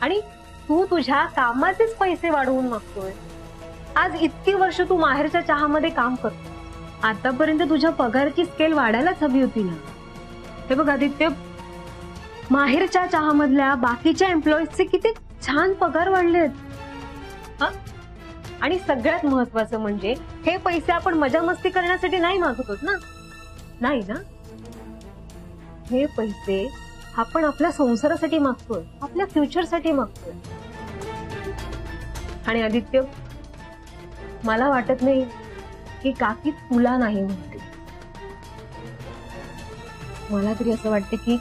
आणि तू तुझ्या कामाचेच पैसे वाढवून मागतोय। आज इतकी वर्ष तू माहेरच्या चहामध्ये काम करतो, आतापर्यंत तुझ्या पगाराची स्केल वाढायलाच हवी होती ना। हे बघ आदित्य, माहेरच्या चहामधल्या बाकीच्या एम्प्लॉईजचे किती छान पगार वाढलेत। आणि सगळ्यात महत्वाचं म्हणजे हे पैसे आपण मजा मस्ती करण्यासाठी नाही मागतोत ना, नाही ना। हे पैसे आपण आपल्या संसारासाठी मागतोय, आपल्या फ्युचरसाठी मागतोय। आणि आदित्य, मला वाटत नाही की काकी तुला नाही म्हणते, मला तरी असं वाटतं की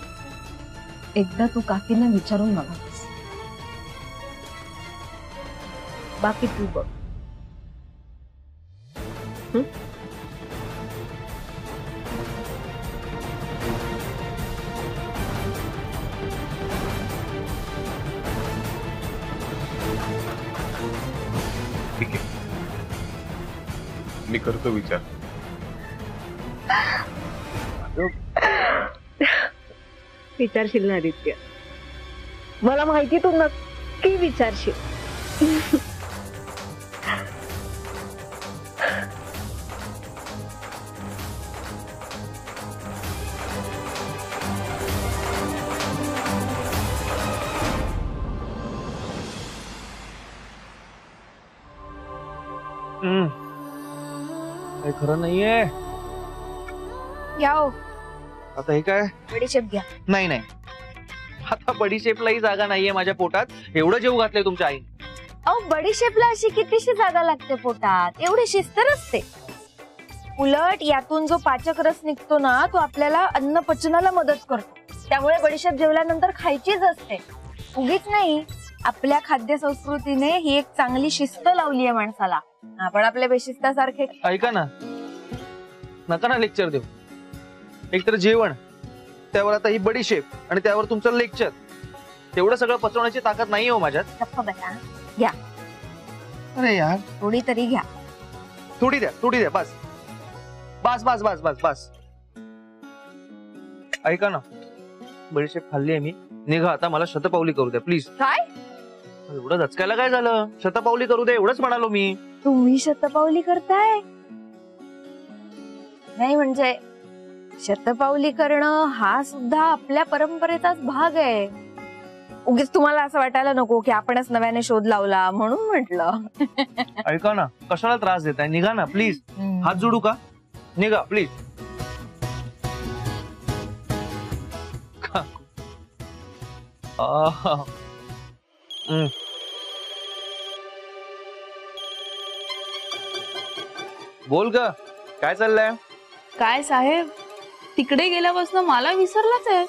एकदा तू काकींना विचारून बघास। बाकी तू बघ। ठीक आहे, मी करतो विचार। विचारशील ना आदित्य, मला माहिती तू नक्की विचारशील। हे खरं नाहीये। या हो, आता हे काय? बडीशेप घ्या। नाही नाही, आता बडीशेपलाही जागा नाहीये माझ्या पोटात। एवढं जेव घातलंय तुमच्या आईने। अहो, बडीशेपला अशी कितीशी जागा लागते पोटात, एवढी शिस्त नसते। उलट यातून जो पाचक रस निघतो ना, तो आपल्याला अन्न पचनाला मदत करतो। त्यामुळे बडीशेप जेवल्यानंतर खायचीच असते, उगीच नाही। आपल्या खाद्य संस्कृतीने ही एक चांगली शिस्त लावली आहे माणसाला। आपण आपल्या बेशिस्तासारखे। ऐका ना, नका ना लेक्चर देऊ। एक तर जेवण, त्यावर आता ही बडीशेप, आणि त्यावर तुमचं लेक्चर। तेवढं सगळं पचवण्याची ताकद नाही हो माझ्यात। गप्प बसा, घ्या। अरे यार, थोडी तरी घ्या। थोडी द्या, थोडी द्या, बस बस बस बस बस बस। ऐका ना, बडीशेप खाल्ली आहे मी, निघा आता, मला शतपावली करू द्या प्लीज। काय? एवढं दचकायला काय झालं? शतपावली करू दे एवढंच म्हणालो मी। तुम्ही शतपावली करताय? नाही म्हणजे शतपावली करणं हा सुद्धा आपल्या परंपरेचाच भाग आहे। उगीच तुम्हाला असं वाटायला नको की आपणच नव्याने शोध लावला म्हणून म्हटलं। ऐका ना, कशाला त्रास देताय? निघा ना प्लीज। हात जोडू का? निघा प्लीज। बोल ग, काय चाललंय? काय साहेब, तिकडे गेल्यापासून मला विसरलाच आहे।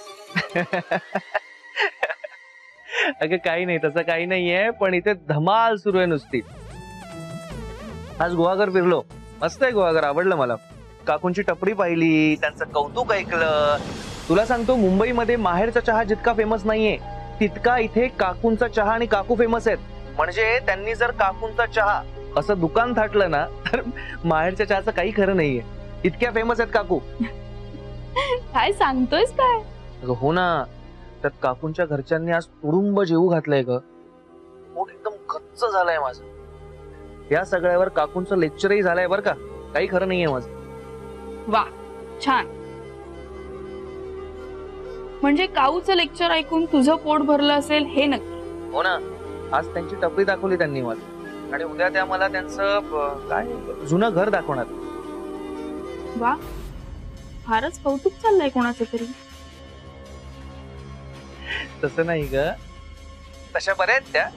अगं काही नाही, तसं काही नाहीये, पण इथे धमाल सुरू आहे नुसती। आज गुहागर फिरलो, मस्त आहे गुहागर, आवडलं मला। काकूंची टपरी पाहिली, त्यांचं कौतुक ऐकलं। तुला सांगतो, मुंबईमध्ये माहेरचा चहा जितका फेमस नाहीये, तितका इथे काकूंचा चहा आणि काकू फेमस आहेत। म्हणजे त्यांनी जर काकूंचा चहा असं दुकान थाटलं ना, तर माहेरच्या चहाचं काही खरं नाहीये, इतक्या फेमस आहेत काकू। काय सांगतोयस काय? हो ना, त्यात काकूंच्या घरच्यांनी आज तुडुंब जेवू घातलंय ग। पोट एकदम गच्च झालंय माझं। या सगळ्यावर काकूंचं लेक्चरही झालंय बर का, काही खरं नाहीये माझं। वा, छान। म्हणजे काऊचं लेक्चर ऐकून तुझं पोट भरलं असेल हे नक्की। हो ना, आज त्यांची टपरी दाखवली त्यांनी मला, आणि उद्या त्या मला त्यांचं काय जुनं घर दाखवणार। वा, फारच कौतुक चाललंय कोणाचं तरी। तसं नाही ग, तशा बऱ्याच त्या,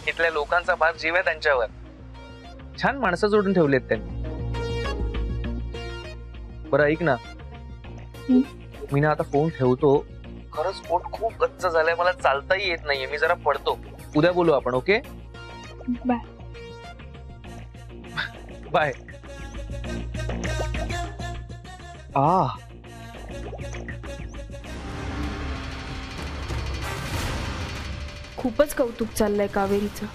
इथल्या लोकांचा फार जीव आहे त्यांच्यावर। छान माणसं जोडून ठेवलेत त्यांनी। बरं ऐक ना, मी ना आता फोन ठेवतो, खरंच पोट खूप गच्च झालंय, मला चालताही येत नाहीये, मी जरा पडतो। उद्या बोलू आपण, ओके? Bye bye. खूपच कौतुक चाललंय कावेरीचं।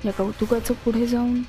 या कौतुकाचं पुढे जाऊन